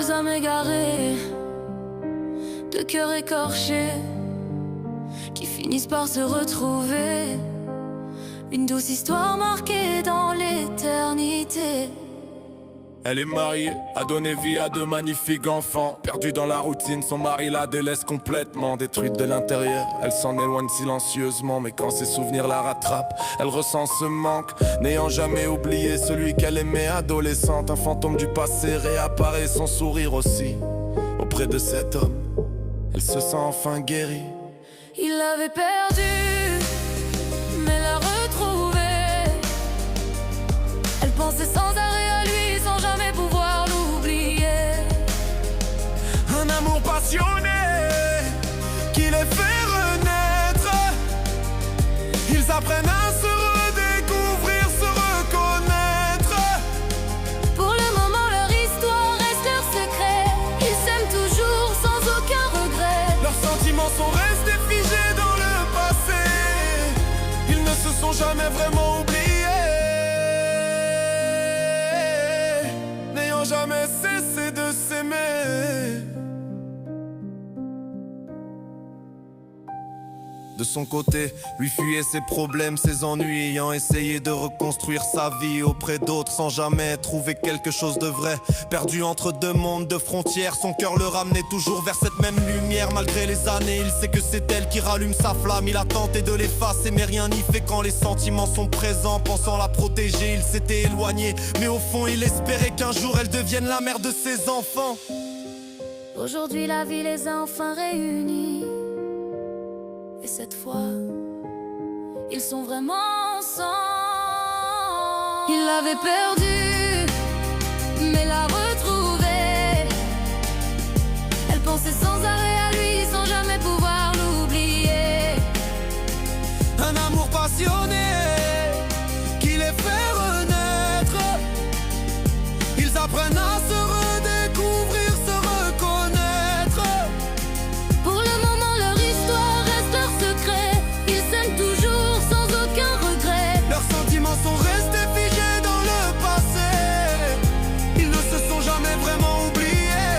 deux âmes égarées, deux cœurs écorchés, qui finissent par se retrouver. Une douce histoire marquée dans l'éternité. Elle est mariée, a donné vie à deux magnifiques enfants. Perdue dans la routine, son mari la délaisse complètement. Détruite de l'intérieur, elle s'en éloigne silencieusement. Mais quand ses souvenirs la rattrapent, elle ressent ce manque, n'ayant jamais oublié celui qu'elle aimait adolescente. Un fantôme du passé réapparaît, son sourire aussi. Auprès de cet homme, elle se sent enfin guérie. Il l'avait perdu, mais l'a retrouvé. Elle pensait sans arrêt à lui, sans jamais pouvoir l'oublier. Un amour passionné qui les fait renaître. Ils apprennent à se redécouvrir, se reconnaître. Pour le moment, leur histoire reste leur secret. Ils s'aiment toujours sans aucun regret. Leurs sentiments sont restés figés dans le passé. Ils ne se sont jamais vraiment oubliés, n'ayant jamais cessé de s'aimer. De son côté, lui fuyait ses problèmes, ses ennuis, ayant essayé de reconstruire sa vie auprès d'autres sans jamais trouver quelque chose de vrai. Perdu entre deux mondes, deux frontières, son cœur le ramenait toujours vers cette même lumière. Malgré les années, il sait que c'est elle qui rallume sa flamme. Il a tenté de l'effacer, mais rien n'y fait quand les sentiments sont présents. Pensant la protéger, il s'était éloigné, mais au fond, il espérait qu'un jour elle devienne la mère de ses enfants. Aujourd'hui, la vie les a enfin réunis. Et cette fois, ils sont vraiment ensemble. Il l'avait perdu, mais l'a retrouvé. Elle pensait sans arrêt à lui, sans jamais pouvoir l'oublier. Un amour passionné qui les fait renaître. Ils apprennent à se redécouvrir, se reconnaître. Pour le moment, leur histoire reste leur secret. Ils s'aiment toujours sans aucun regret. Leurs sentiments sont restés figés dans le passé. Ils ne se sont jamais vraiment oubliés,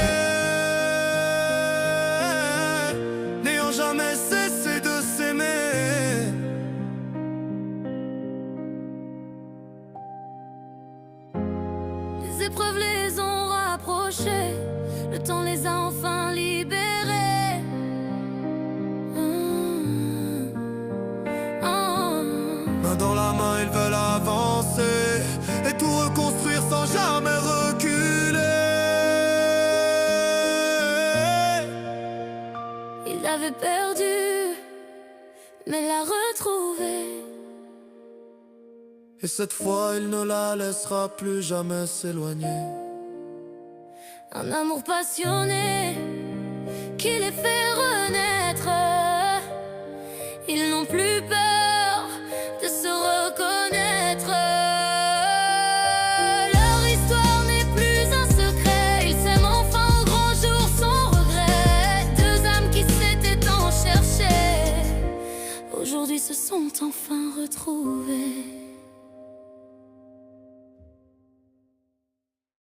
n'ayant jamais cessé de s'aimer. Les épreuves les ont rapprochés. Le temps les a enfin libérés. Main dans la main, ils veulent avancer et tout reconstruire sans jamais reculer. Il l'avait perdu, mais l'a retrouvé. Et cette fois, il ne la laissera plus jamais s'éloigner. Un amour passionné qui les fait renaître. Ils n'ont plus peur de se reconnaître. Leur histoire n'est plus un secret. Ils s'aiment enfin au grand jour sans regret. Deux âmes qui s'étaient tant cherchées, aujourd'hui se sont enfin retrouvées.